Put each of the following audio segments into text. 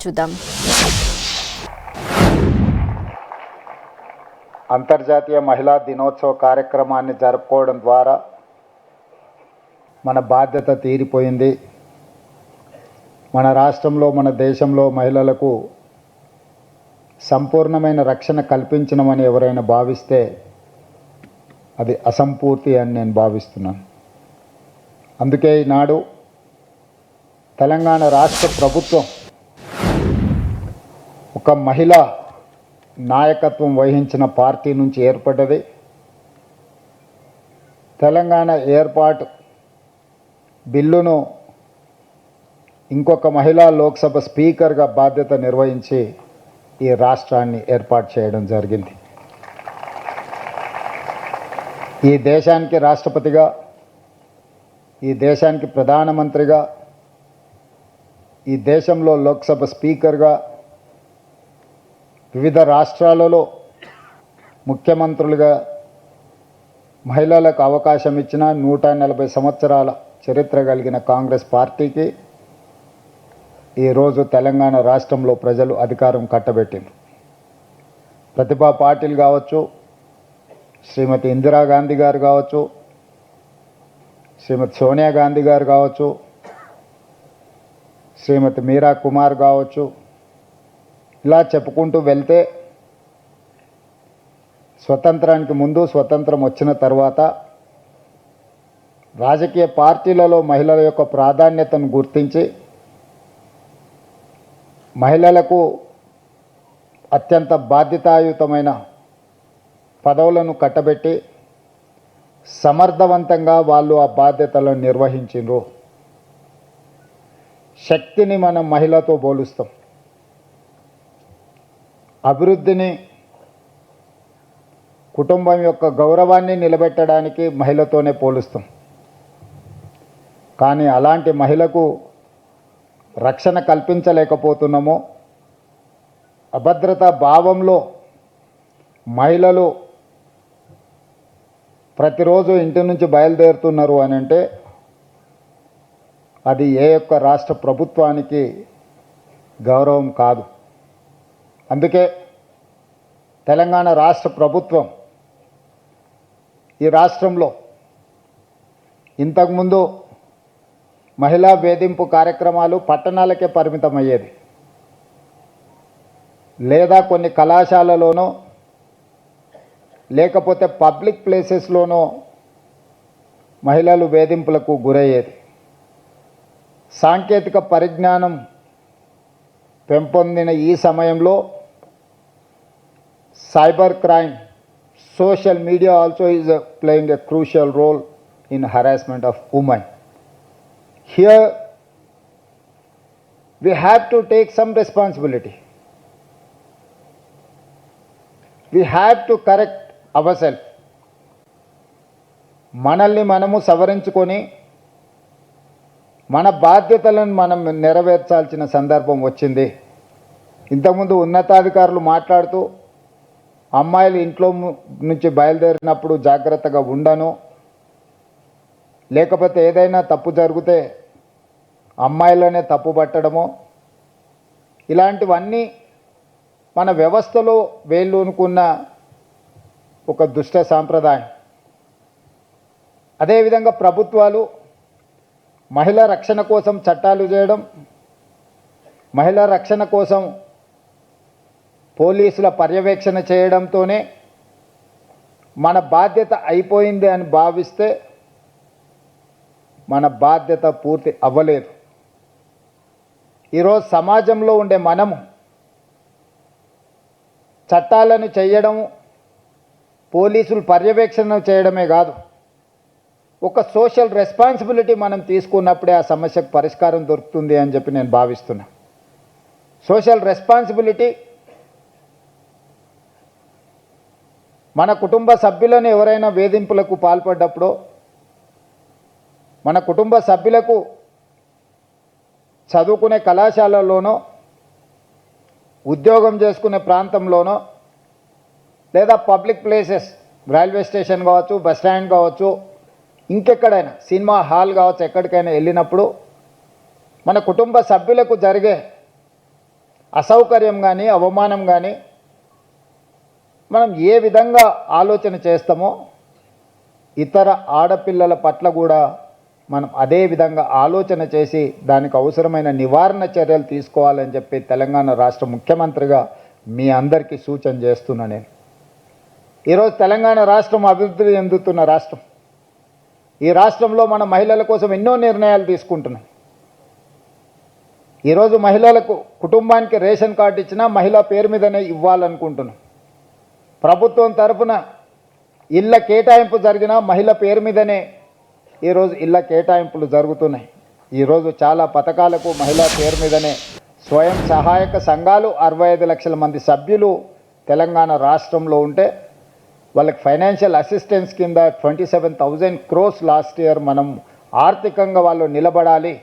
చూద్దాం. అంతర్జాతీయ మహిళా దినోత్సవ కార్యక్రమాన్ని జరుపుకోవడం ద్వారా మన బాధ్యత తీరిపోయింది. మన రాష్ట్రంలో, మన దేశంలో మహిళలకు సంపూర్ణమైన రక్షణ కల్పించమని ఎవరైనా భావిస్తే అది అసంపూర్తి అని నేను భావిస్తున్నాను. అందుకే ఈనాడు తెలంగాణ రాష్ట్ర ప్రభుత్వం ఒక మహిళా నాయకత్వం వహించిన పార్టీ నుంచి ఏర్పడ్డది. తెలంగాణ ఏర్పాటు బిల్లును ఇంకొక మహిళా లోక్సభ స్పీకర్గా బాధ్యత నిర్వహించి ఈ రాష్ట్రాన్ని ఏర్పాటు చేయడం జరిగింది. ఈ దేశానికి రాష్ట్రపతిగా, ఈ దేశానికి ప్రధానమంత్రిగా, ఈ దేశంలో లోక్సభ స్పీకర్గా, వివిధ రాష్ట్రాలలో ముఖ్యమంత్రులుగా మహిళలకు అవకాశం ఇచ్చిన 140 సంవత్సరాల చరిత్ర కలిగిన కాంగ్రెస్ పార్టీకి ఈరోజు తెలంగాణ రాష్ట్రంలో ప్రజలు అధికారం కట్టబెట్టింది. ప్రతిభా పాటిల్ కావచ్చు, శ్రీమతి ఇందిరాగాంధీ గారు కావచ్చు, శ్రీమతి సోనియా గాంధీ గారు కావచ్చు, శ్రీమతి మీరా కుమార్ కావచ్చు, ఇలా చెప్పుకుంటూ వెళ్తే స్వతంత్రానికి ముందు, స్వతంత్రం వచ్చిన తర్వాత రాజకీయ పార్టీలలో మహిళల యొక్క ప్రాధాన్యతను గుర్తించి మహిళలకు అత్యంత బాధ్యతాయుతమైన పదవులను కట్టబెట్టి సమర్థవంతంగా వాళ్ళు ఆ బాధ్యతలను నిర్వహించారు. శక్తిని మనం మహిళతో పోలుస్తాం, అభివృద్ధిని, కుటుంబం యొక్క గౌరవాన్ని నిలబెట్టడానికి మహిళతోనే పోలుస్తాం. కానీ అలాంటి మహిళకు రక్షణ కల్పించలేకపోతున్నామో, అభద్రతా భావంలో మహిళలు ప్రతిరోజు ఇంటి నుంచి బయలుదేరుతున్నారు అని అంటే అది ఏ యొక్క రాష్ట్ర ప్రభుత్వానికి గౌరవం కాదు. అందుకే తెలంగాణ రాష్ట్ర ప్రభుత్వం ఈ రాష్ట్రంలో ఇంతకుముందు మహిళా వేధింపు కార్యక్రమాలు పట్టణాలకే పరిమితమయ్యేది, లేదా కొన్ని కళాశాలలోనో లేకపోతే పబ్లిక్ ప్లేసెస్లోనో మహిళలు వేధింపులకు గురయ్యేది. సాంకేతిక పరిజ్ఞానం పెంపొందిన ఈ సమయంలో cyber crime, social media also is playing a crucial role in harassment of women. Here we have to take some responsibility. We have to correct ourselves. మనల్ని మనము సవరించుకొని మన బాధ్యతలను మనం నెరవేర్చాల్సిన సందర్భం వచ్చింది. ఇంతకుముందు ఉన్నతాధికారులు మాట్లాడుతూ అమ్మాయిలు ఇంట్లో నుంచి బయలుదేరినప్పుడు జాగ్రత్తగా ఉండను, లేకపోతే ఏదైనా తప్పు జరిగితే అమ్మాయిలనే తప్పు పట్టడము, ఇలాంటివన్నీ మన వ్యవస్థలో వేళ్ళూనుకున్న ఒక దుష్ట సాంప్రదాయం. అదేవిధంగా ప్రభుత్వాలు మహిళా రక్షణ కోసం చట్టాలు చేయడం, మహిళా రక్షణ కోసం పోలీసుల పర్యవేక్షణ చేయడంతోనే మన బాధ్యత అయిపోయింది అని భావిస్తే మన బాధ్యత పూర్తి అవ్వలేదు. ఈరోజు సమాజంలో ఉండే మనము చట్టాలను చేయడం, పోలీసులు పర్యవేక్షణ చేయడమే కాదు, ఒక సోషల్ రెస్పాన్సిబిలిటీ మనం తీసుకున్నప్పుడే ఆ సమస్యకు పరిష్కారం దొరుకుతుంది అని చెప్పి నేను భావిస్తున్నా. సోషల్ రెస్పాన్సిబిలిటీ మన కుటుంబ సభ్యులను ఎవరైనా వేధింపులకు పాల్పడ్డప్పుడు, మన కుటుంబ సభ్యులకు చదువుకునే కళాశాలలోనో, ఉద్యోగం చేసుకునే ప్రాంతంలోనో, లేదా పబ్లిక్ ప్లేసెస్, రైల్వే స్టేషన్ కావచ్చు, బస్ స్టాండ్ కావచ్చు, ఇంకెక్కడైనా సినిమా హాల్ కావచ్చు, ఎక్కడికైనా వెళ్ళినప్పుడు మన కుటుంబ సభ్యులకు జరిగే అసౌకర్యం కానీ అవమానం కానీ మనం ఏ విధంగా ఆలోచన చేస్తామో ఇతర ఆడపిల్లల పట్ల కూడా మనం అదే విధంగా ఆలోచన చేసి దానికి అవసరమైన నివారణ చర్యలు తీసుకోవాలని చెప్పి తెలంగాణ రాష్ట్ర ముఖ్యమంత్రిగా మీ అందరికీ సూచన చేస్తున్నా నేను. ఈరోజు తెలంగాణ రాష్ట్రం అభివృద్ధి చెందుతున్న రాష్ట్రం. ఈ రాష్ట్రంలో మన మహిళల కోసం ఎన్నో నిర్ణయాలు తీసుకుంటున్నాం. ఈరోజు మహిళలకు కుటుంబానికి రేషన్ కార్డు ఇచ్చినా మహిళా పేరు మీదనే ఇవ్వాలనుకుంటున్నాం. ప్రభుత్వం తరఫున ఇళ్ళ కేటాయింపు జరిగినా మహిళ పేరు మీదనే ఈరోజు ఇళ్ళ కేటాయింపులు జరుగుతున్నాయి. ఈరోజు చాలా పథకాలకు మహిళా పేరు మీదనే స్వయం సహాయక సంఘాలు 65 లక్షల మంది సభ్యులు తెలంగాణ రాష్ట్రంలో ఉంటే వాళ్ళకి ఫైనాన్షియల్ అసిస్టెన్స్ కింద 27,000 crores లాస్ట్ ఇయర్ మనం ఆర్థికంగా వాళ్ళు నిలబడాలి,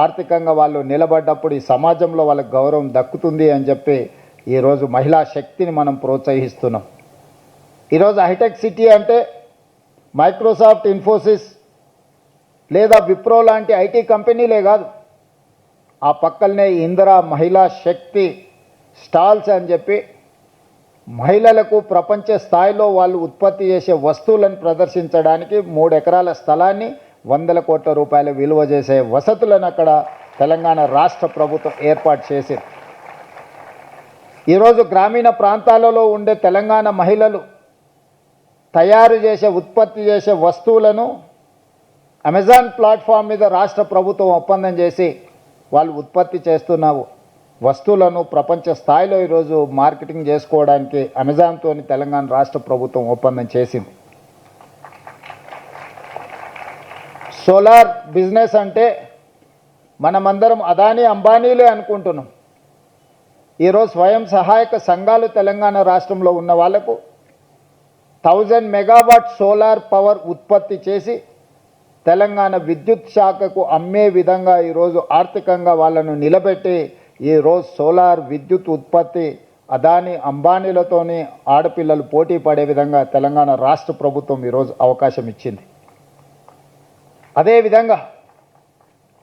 ఆర్థికంగా వాళ్ళు నిలబడ్డప్పుడు ఈ సమాజంలో వాళ్ళకి గౌరవం దక్కుతుంది అని చెప్పి ఈరోజు మహిళా శక్తిని మనం ప్రోత్సహిస్తున్నాం. ఈరోజు హైటెక్ సిటీ అంటే మైక్రోసాఫ్ట్, ఇన్ఫోసిస్ లేదా విప్రో లాంటి ఐటీ కంపెనీలే కాదు, ఆ పక్కనే ఇందిరా మహిళా శక్తి స్టాల్స్ అని చెప్పి మహిళలకు ప్రపంచ స్థాయిలో వాళ్ళు ఉత్పత్తి చేసే వస్తువులను ప్రదర్శించడానికి 3 ఎకరాల స్థలాన్ని 100 కోట్ల రూపాయలు విలువ చేసే వసతులను అక్కడ తెలంగాణ రాష్ట్ర ప్రభుత్వం ఏర్పాటు చేసింది. ఈరోజు గ్రామీణ ప్రాంతాలలో ఉండే తెలంగాణ మహిళలు తయారు చేసే ఉత్పత్తి చేసే వస్తువులను అమెజాన్ ప్లాట్ఫామ్ మీద రాష్ట్ర ప్రభుత్వం ఒప్పందం చేసి వాళ్ళు ఉత్పత్తి చేస్తున్న వస్తువులను ప్రపంచ స్థాయిలో ఈరోజు మార్కెటింగ్ చేసుకోవడానికి అమెజాన్తో తెలంగాణ రాష్ట్ర ప్రభుత్వం ఒప్పందం చేసింది. సోలార్ బిజినెస్ అంటే మనమందరం అదానీ అంబానీలే అనుకుంటున్నాం. ఈరోజు స్వయం సహాయక సంఘాలు తెలంగాణ రాష్ట్రంలో ఉన్న వాళ్లకు 1000 మెగావాట్ సోలార్ పవర్ ఉత్పత్తి చేసి తెలంగాణ విద్యుత్ శాఖకు అమ్మే విధంగా ఈరోజు ఆర్థికంగా వాళ్ళను నిలబెట్టి ఈరోజు సోలార్ విద్యుత్ ఉత్పత్తి అదానీ అంబానీలతోని ఆడపిల్లలు పోటీ పడే విధంగా తెలంగాణ రాష్ట్ర ప్రభుత్వం ఈరోజు అవకాశం ఇచ్చింది. అదేవిధంగా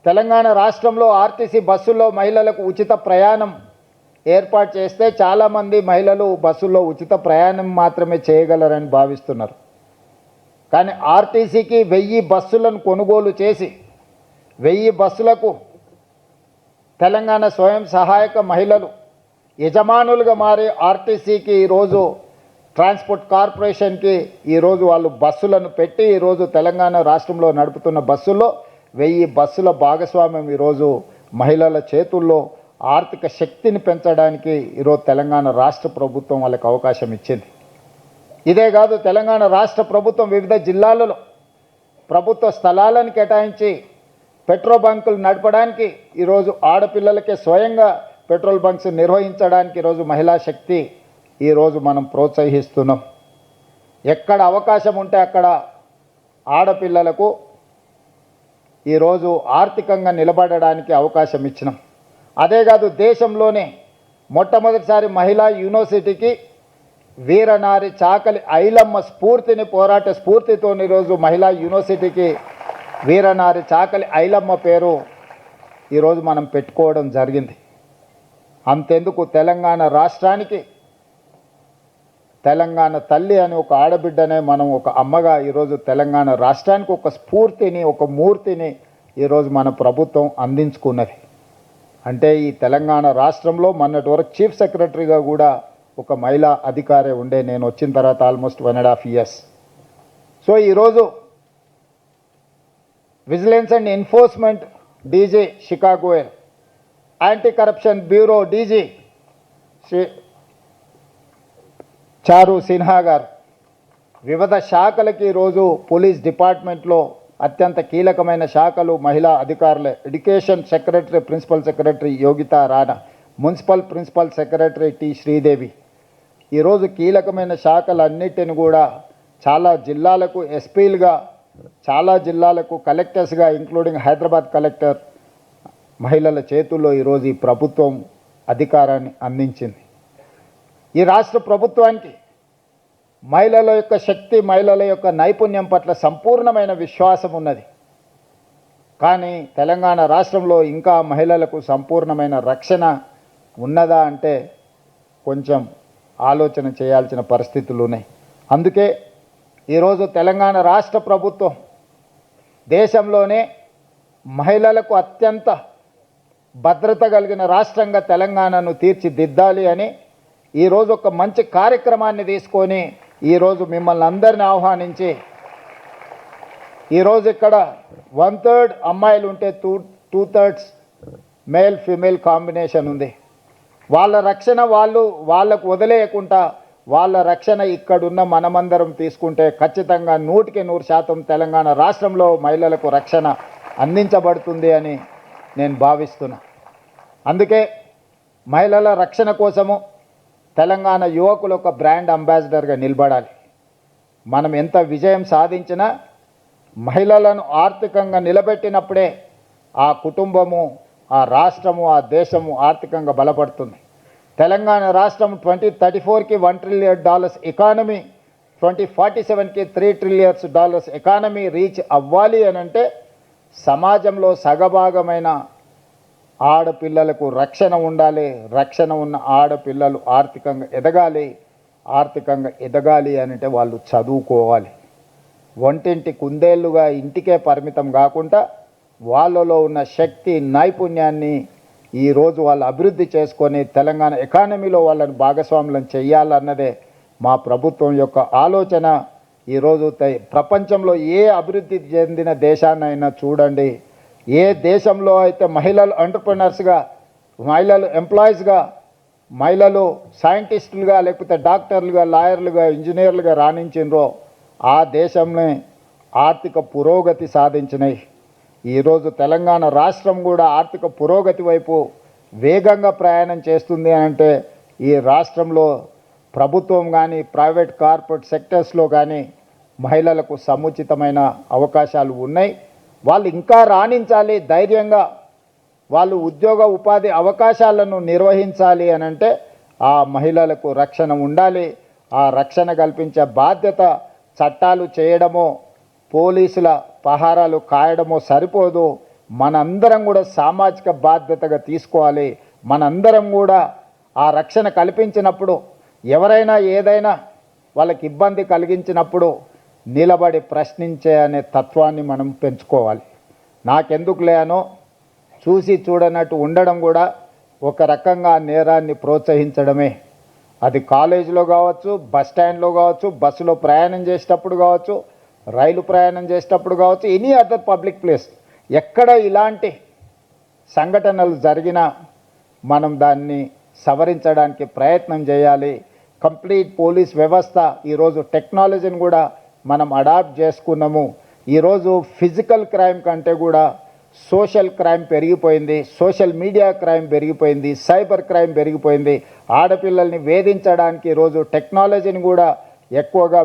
తెలంగాణ రాష్ట్రంలో ఆర్టీసీ బస్సుల్లో మహిళలకు ఉచిత ప్రయాణం ఏర్పాటు చేస్తే చాలామంది మహిళలు బస్సుల్లో ఉచిత ప్రయాణం మాత్రమే చేయగలరని భావిస్తున్నారు. కానీ ఆర్టీసీకి 1000 బస్సులను కొనుగోలు చేసి 1000 బస్సులకు తెలంగాణ స్వయం సహాయక మహిళలు యజమానులుగా మారి ఆర్టీసీకి ఈరోజు ట్రాన్స్పోర్ట్ కార్పొరేషన్కి ఈరోజు వాళ్ళు బస్సులను పెట్టి ఈరోజు తెలంగాణ రాష్ట్రంలో నడుపుతున్న బస్సుల్లో 1000 బస్సుల భాగస్వామ్యం ఈరోజు మహిళల చేతుల్లో ఆర్థిక శక్తిని పెంచడానికి ఈరోజు తెలంగాణ రాష్ట్ర ప్రభుత్వం వాళ్ళకి అవకాశం ఇచ్చింది. ఇదే కాదు, తెలంగాణ రాష్ట్ర ప్రభుత్వం వివిధ జిల్లాలలో ప్రభుత్వ స్థలాలను కేటాయించి పెట్రోల్ బంకులు నడపడానికి ఈరోజు ఆడపిల్లలకే స్వయంగా పెట్రోల్ బంక్స్ నిర్వహించడానికి ఈరోజు మహిళా శక్తి ఈరోజు మనం ప్రోత్సహిస్తున్నాం. ఎక్కడ అవకాశం ఉంటే అక్కడ ఆడపిల్లలకు ఈరోజు ఆర్థికంగా నిలబడడానికి అవకాశం ఇచ్చినాం. అదే కాదు, దేశంలోనే మొట్టమొదటిసారి మహిళా యూనివర్సిటీకి వీరనారి చాకలి ఐలమ్మ స్ఫూర్తిని, పోరాట స్ఫూర్తితో ఈరోజు మహిళా యూనివర్సిటీకి వీరనారి చాకలి ఐలమ్మ పేరు ఈరోజు మనం పెట్టుకోవడం జరిగింది. అంతెందుకు, తెలంగాణ రాష్ట్రానికి తెలంగాణ తల్లి అని ఒక ఆడబిడ్డనే మనం ఒక అమ్మగా ఈరోజు తెలంగాణ రాష్ట్రానికి ఒక స్ఫూర్తిని, ఒక మూర్తిని ఈరోజు మన ప్రభుత్వం అందించుకున్నది. అంటే ఈ తెలంగాణ రాష్ట్రంలో మొన్నటి వరకు చీఫ్ సెక్రటరీగా కూడా ఒక మహిళా అధికారి ఉండే, నేను వచ్చిన తర్వాత ఆల్మోస్ట్ 1.5 years. సో ఈరోజు vigilance and enforcement DG Shikha Goyal, anti corruption bureau DG Shri Charu Sinha గారు, వివిధ శాఖలకి ఈరోజు పోలీస్ డిపార్ట్మెంట్లో అత్యంత కీలకమైన శాఖలు మహిళా అధికారులే. Education secretary, principal secretary Yogita Rana, municipal principal secretary T Sridevi, ఈరోజు కీలకమైన శాఖలన్నిటిని కూడా చాలా జిల్లాలకు ఎస్పీలుగా, చాలా జిల్లాలకు కలెక్టర్స్గా, ఇంక్లూడింగ్ హైదరాబాద్ కలెక్టర్ మహిళల చేతుల్లో ఈరోజు ఈ ప్రభుత్వం అధికారాన్ని అందించింది. ఈ రాష్ట్ర ప్రభుత్వానికి మహిళల యొక్క శక్తి, మహిళల యొక్క నైపుణ్యం పట్ల సంపూర్ణమైన విశ్వాసం ఉన్నది. కానీ తెలంగాణ రాష్ట్రంలో ఇంకా మహిళలకు సంపూర్ణమైన రక్షణ ఉన్నదా అంటే కొంచెం ఆలోచన చేయాల్సిన పరిస్థితులు ఉన్నాయి. అందుకే ఈరోజు తెలంగాణ రాష్ట్ర ప్రభుత్వం దేశంలోనే మహిళలకు అత్యంత భద్రత కలిగిన రాష్ట్రంగా తెలంగాణను తీర్చిదిద్దాలి అని ఈరోజు ఒక మంచి కార్యక్రమాన్ని తీసుకొని ఈరోజు మిమ్మల్ని అందరిని ఆహ్వానించి ఈరోజు ఇక్కడ 1/3 అమ్మాయిలు ఉంటే 2/3 మేల్ ఫీమేల్ కాంబినేషన్ ఉంది. వాళ్ళ రక్షణ వాళ్ళకు వదిలేయకుండా వాళ్ళ రక్షణ ఇక్కడున్న మనమందరం తీసుకుంటే ఖచ్చితంగా 100% తెలంగాణ రాష్ట్రంలో మహిళలకు రక్షణ అందించబడుతుంది అని నేను భావిస్తున్నా. అందుకే మహిళల రక్షణ కోసము తెలంగాణ యువకులు ఒక బ్రాండ్ అంబాసిడర్గా నిలబడాలి. మనం ఎంత విజయం సాధించినా మహిళలను ఆర్థికంగా నిలబెట్టినప్పుడే ఆ కుటుంబము, ఆ రాష్ట్రము, ఆ దేశము ఆర్థికంగా బలపడుతుంది. తెలంగాణ రాష్ట్రం 2034కి $1 trillion ఎకానమీ, 2047కి $3 trillion ఎకానమీ రీచ్ అవ్వాలి అని అంటే సమాజంలో సగభాగమైన ఆడపిల్లలకు రక్షణ ఉండాలి. రక్షణ ఉన్న ఆడపిల్లలు ఆర్థికంగా ఎదగాలి అని అంటే వాళ్ళు చదువుకోవాలి. వంటింటి కుందేళ్లుగా ఇంటికే పరిమితం కాకుండా వాళ్ళలో ఉన్న శక్తి, నైపుణ్యాన్ని ఈరోజు వాళ్ళు అభివృద్ధి చేసుకొని తెలంగాణ ఎకానమీలో వాళ్ళని భాగస్వాములను చేయాలన్నదే మా ప్రభుత్వం యొక్క ఆలోచన. ఈరోజు ప్రపంచంలో ఏ అభివృద్ధి చెందిన దేశాన్నైనా చూడండి, ఏ దేశంలో అయితే మహిళలు ఎంటర్‌ప్రెన్యూర్స్గా, మహిళలు ఎంప్లాయీస్గా, మహిళలు సైంటిస్టులుగా, లేకపోతే డాక్టర్లుగా, లాయర్లుగా, ఇంజనీర్లుగా రాణించినరో ఆ దేశంలో ఆర్థిక పురోగతి సాధించినాయి. ఈరోజు తెలంగాణ రాష్ట్రం కూడా ఆర్థిక పురోగతి వైపు వేగంగా ప్రయాణం చేస్తుంది అంటే ఈ రాష్ట్రంలో ప్రభుత్వం కానీ, ప్రైవేట్ కార్పొరేట్ సెక్టర్స్లో కానీ మహిళలకు సముచితమైన అవకాశాలు ఉన్నాయి. వాళ్ళు ఇంకా రాణించాలి, ధైర్యంగా వాళ్ళు ఉద్యోగ ఉపాధి అవకాశాలను నిర్వహించాలి అని అంటే ఆ మహిళలకు రక్షణ ఉండాలి. ఆ రక్షణ కల్పించే బాధ్యత చట్టాలు చేయడమో, పోలీసుల పహారాలు కాయడమో సరిపోదు. మనందరం కూడా సామాజిక బాధ్యతగా తీసుకోవాలి. మనందరం కూడా ఆ రక్షణ కల్పించినప్పుడు ఎవరైనా ఏదైనా వాళ్ళకి ఇబ్బంది కలిగించినప్పుడు నిలబడి ప్రశ్నించే అనే తత్వాన్ని మనం పెంచుకోవాలి. నాకెందుకులే అనో చూసి చూడనట్టు ఉండడం కూడా ఒక రకంగా నేరాన్ని ప్రోత్సహించడమే. అది కాలేజీలో కావచ్చు, బస్ స్టాండ్లో కావచ్చు, బస్సులో ప్రయాణం చేసేటప్పుడు కావచ్చు, రైలు ప్రయాణం చేసేటప్పుడు కావచ్చు, ఎనీ అదర్ పబ్లిక్ ప్లేస్ ఎక్కడ ఇలాంటి సంఘటనలు జరిగినా మనం దాన్ని సవరించడానికి ప్రయత్నం చేయాలి. కంప్లీట్ పోలీస్ వ్యవస్థ ఈరోజు టెక్నాలజీని కూడా మనం అడాప్ట్ చేసుకున్నాము. ఈరోజు ఫిజికల్ క్రైమ్ కంటే కూడా సోషల్ క్రైమ్ పెరిగిపోయింది, సోషల్ మీడియా క్రైమ్ పెరిగిపోయింది, సైబర్ క్రైమ్ పెరిగిపోయింది. ఆడపిల్లల్ని వేధించడానికి ఈరోజు టెక్నాలజీని కూడా ఎక్కువగా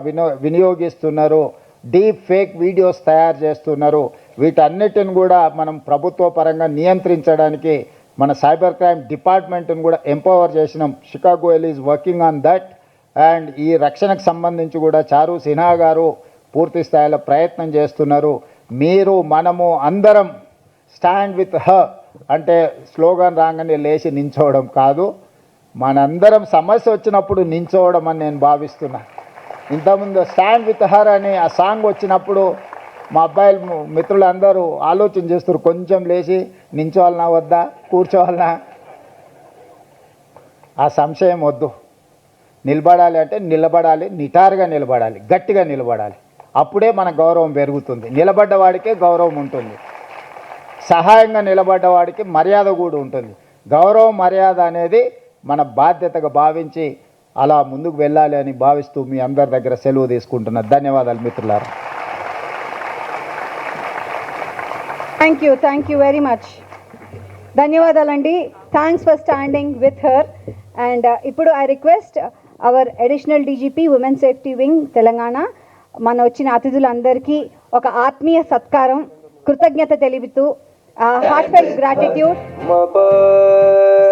వినియోగిస్తున్నారు. డీప్ ఫేక్ వీడియోస్ తయారు చేస్తున్నారు. వీటన్నిటిని కూడా మనం ప్రభుత్వ పరంగా నియంత్రించడానికి మన సైబర్ క్రైమ్ డిపార్ట్మెంట్ని కూడా ఎంపవర్ చేసినాం. Chicago L is working on that. And ఈ రక్షణకు సంబంధించి కూడా చారు సిన్హా గారు పూర్తి స్థాయిలో ప్రయత్నం చేస్తున్నారు. మీరు, మనము అందరం స్టాండ్ విత్ హర్ అంటే స్లోగన్ రాగానే లేచి నించోవడం కాదు, మనందరం సమస్య వచ్చినప్పుడు నించోవడం అని నేను భావిస్తున్నా. ఇంతకుముందు స్టాండ్ విత్ హర్ అని ఆ సాంగ్ వచ్చినప్పుడు మా అబ్బాయిలు మిత్రులందరూ ఆలోచన చేస్తారు, కొంచెం లేచి నించోవాలన్నా వద్దా, కూర్చోవాలన్నా. ఆ సంశయం వద్దు. నిలబడాలి అంటే నిలబడాలి, నిటారుగా నిలబడాలి, గట్టిగా నిలబడాలి. అప్పుడే మన గౌరవం పెరుగుతుంది. నిలబడ్డవాడికే గౌరవం ఉంటుంది. సహాయంగా నిలబడ్డవాడికి మర్యాద కూడా ఉంటుంది. గౌరవం, మర్యాద అనేది మన బాధ్యతగా భావించి అలా ముందుకు వెళ్ళాలి అని భావిస్తూ మీ అందరి దగ్గర సెలవు తీసుకుంటున్నా. ధన్యవాదాలు మిత్రులారా. Thank you very much. ధన్యవాదాలండి. Thanks for standing with her. And ఇప్పుడు I request our additional DGP women safety wing Telangana మన వచ్చిన అతిథులందరికీ ఒక ఆత్మీయ సత్కారం, కృతజ్ఞత తెలుపుతూ heartfelt gratitude.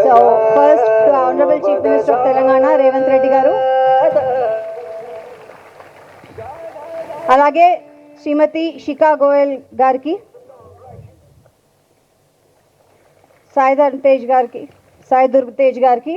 So first to Honorable Chief Minister of Telangana Revanth Reddy garu, alage Srimati Shika Goyal gariki, Saidar Tej gariki, Sai Durg Tej గారికి